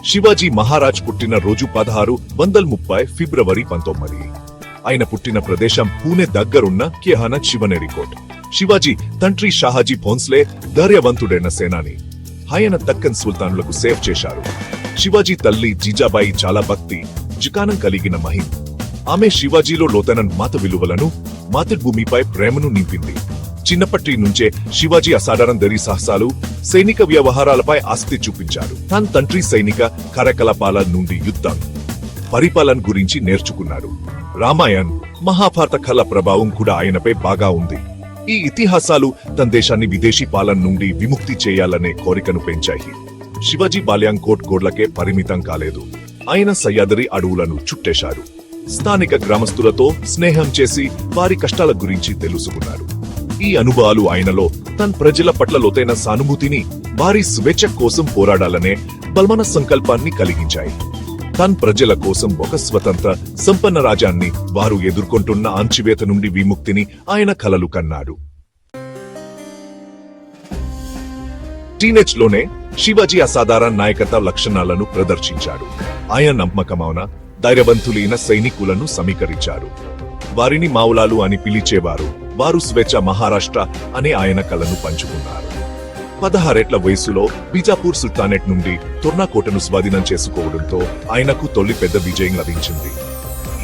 శివాజీ మహారాజ్ పుట్టిన రోజు 1630 ఫిబ్రవరి 19. ఆయన పుట్టిన ప్రదేశం పూణె దగ్గరున్న కేహాన శివనేరికోట్. శివాజీ తండ్రి షాహాజీ భోన్స్లే ధైర్యవంతుడైన సేనాని. ఆయన దక్కన్ సుల్తానులకు సేవ్ చేశారు. శివాజీ తల్లి జీజాబాయి చాలా భక్తి జికానం కలిగిన మహిళ. ఆమె శివాజీలో లోతైన మాత విలువలను, మాతృభూమిపై ప్రేమను నింపింది. చిన్నప్పటి నుంచే శివాజీ అసాధారణ ధైర్య సాహసాలు, సైనిక వ్యవహారాలపై ఆసక్తి చూపించారు. తన తండ్రి సైనిక కార్యకలాపాల నుండి యుద్ధం, పరిపాలన గురించి నేర్చుకున్నారు. రామాయణ్, మహాభారత కళ ప్రభావం కూడా ఆయనపై బాగా ఉంది. ఈ ఇతిహాసాలు తన దేశాన్ని విదేశీ పాలన నుండి విముక్తి చేయాలనే కోరికను పెంచాయి. శివాజీ బాల్యం కోట్ గోడ్లకే పరిమితం కాలేదు. ఆయన సహ్యాద్రి అడవులను చుట్టేశారు. స్థానిక గ్రామస్తులతో స్నేహం చేసి వారి కష్టాల గురించి తెలుసుకున్నారు. ఈ అనుభవాలు ఆయనలో తన ప్రజల పట్ల లోతైన సానుభూతిని, వారి స్వేచ్ఛ కోసం పోరాడాలనే బలమైన సంకల్పాన్ని కలిగించాయి. తన ప్రజల కోసం ఒక స్వతంత్ర, సంపన్న రాజ్యాన్ని, వారు ఎదుర్కొంటున్న అణచివేత నుండి విముక్తిని ఆయన కలలు కన్నాడు. టీనేజ్ లోనే శివాజీ అసాధారణ నాయకత్వ లక్షణాలను ప్రదర్శించాడు. ఆయన నమ్మకమైన, ధైర్యవంతులైన సైనికులను సమీకరించారు. వారిని మావులాలు అని పిలిచేవారు. వారు స్వేచ్ఛ మహారాష్ట్ర అనే ఆయన కలను పంచుకున్నారు. 16 ఏళ్ల వయసులో బీజాపూర్ సుల్తానేట్ నుండి తొర్నాకోటను స్వాధీనం చేసుకోవడంతో ఆయనకు తొలి పెద్ద విజయం లభించింది.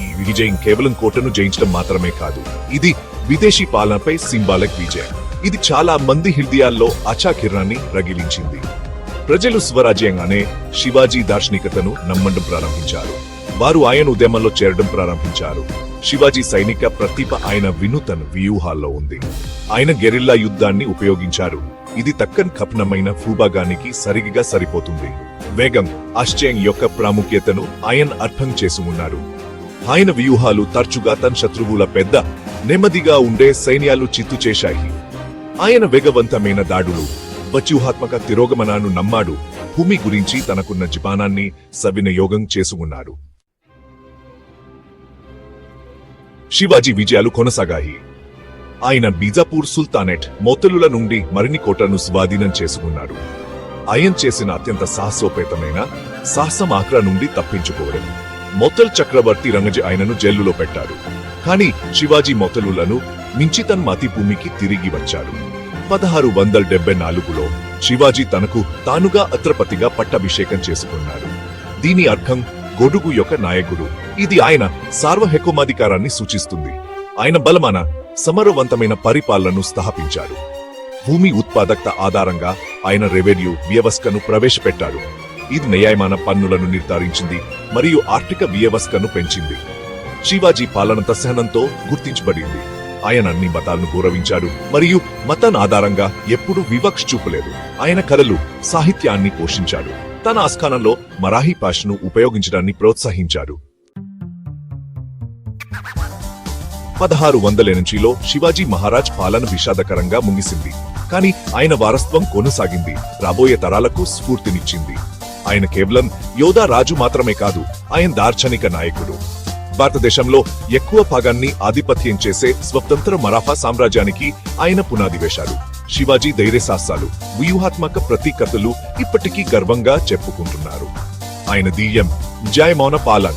ఈ విజయం కేవలం కోటను జయించడం మాత్రమే కాదు, ఇది విదేశీ పాలనపై సింబాలిక్ విజయం. ఇది చాలా మంది హృదయాల్లో ఆశాకిరణాన్ని రగిలించింది. ప్రజలు స్వరాజ్యం అనే శివాజీ దార్శనికతను నమ్మడం ప్రారంభించారు. వారు ఆయన ఉద్యమంలో చేరడం ప్రారంభించారు. శివాజీ సైనిక ప్రతిభ ఆయన వినూతన వ్యూహాల్లో ఉంది. ఆయన గెరిల్లా యుద్ధాన్ని ఉపయోగించారు. ఇది దక్కన్ కఠినమైన భూభాగానికి సరిగ్గా సరిపోతుంది. వేగం, ఆశ్చర్యం యొక్క ప్రాముఖ్యతను ఆయన అర్థం చేసుకున్నారు. ఆయన వ్యూహాలు తరచుగా తన శత్రువుల పెద్ద, నెమ్మదిగా ఉండే సైన్యాలు చిత్తు చేశాయి. ఆయన వేగవంతమైన దాడులు, వ్యూహాత్మక తిరోగమనాన్ని నమ్మాడు. భూమి గురించి తనకున్న జ్ఞానాన్ని సవినియోగం చేసుకున్నాడు. శివాజీ విజయాలు కొనసాగాయి. ఆయన బీజాపూర్ సుల్తానేట్, మొత్తలుల నుండి మరిన్ని కోటలను స్వాధీనం చేసుకున్నాడు. ఆయన చేసిన అత్యంత సాహసోపేతమైన సాహసం ఆగ్రా నుండి తప్పించుకోవడం. మొత్తల్ చక్రవర్తి రంగజీ ఆయనను జైలులో పెట్టాడు. కానీ శివాజీ మొత్తలులను మించి తన మాతి భూమికి తిరిగి వచ్చాడు. 1674లో శివాజీ తనకు తానుగా అత్రపతిగా పట్టాభిషేకం చేసుకున్నాడు. దీని అర్థం గొడుగు యొక్క నాయకుడు. ఇది ఆయన సార్వభౌమాధికారాన్ని సూచిస్తుంది. ఆయన బలమైన, సమరవంతమైన పరిపాలనను స్థాపించాడు. భూమి ఉత్పాదకత ఆధారంగా ఆయన రెవెన్యూ వ్యవస్థను ప్రవేశపెట్టాడు. ఇది న్యాయమైన పన్నులను నిర్ధారించింది మరియు ఆర్థిక వ్యవస్థను పెంచింది. శివాజీ పాలన సహనంతో గుర్తించబడింది. ఆయన అన్ని మతాలను గౌరవించాడు మరియు మతాన్ని ఆధారంగా ఎప్పుడూ వివక్ష చూపలేదు. ఆయన కళలు, సాహిత్యాన్ని పోషించాడు. తన ఆస్థానంలో మరాఠీ భాషను ఉపయోగించడాన్ని ప్రోత్సహించాడు. 1680లో శివాజీ మహారాజ్ పాలన విషాదకరంగా ముగిసింది. కానీ ఆయన వారసత్వం కొనసాగింది, రాబోయే తరాలకు స్ఫూర్తినిచ్చింది. ఆయన కేవలం యోధా రాజు మాత్రమే కాదు, ఆయన దార్శనిక నాయకుడు. భారతదేశంలో ఎక్కువ భాగాన్ని ఆధిపత్యం చేసే స్వతంత్ర మరాఠా సామ్రాజ్యానికి ఆయన పునాది వేశాడు. శివాజీ ధైర్య సాహసాలు, వ్యూహాత్మక ప్రతీకతలు ఇప్పటికీ గర్వంగా చెప్పుకుంటున్నారు. ఆయన ధీర్యం, న్యాయమైన పాలన,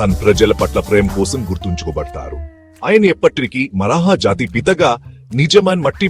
తన ప్రజల పట్ల ప్రేమ కోసం గుర్తుంచుకోబడతారు. ఆయన ఎప్పటికీ మరాఠా జాతి పితగా, నిజమైన మట్టి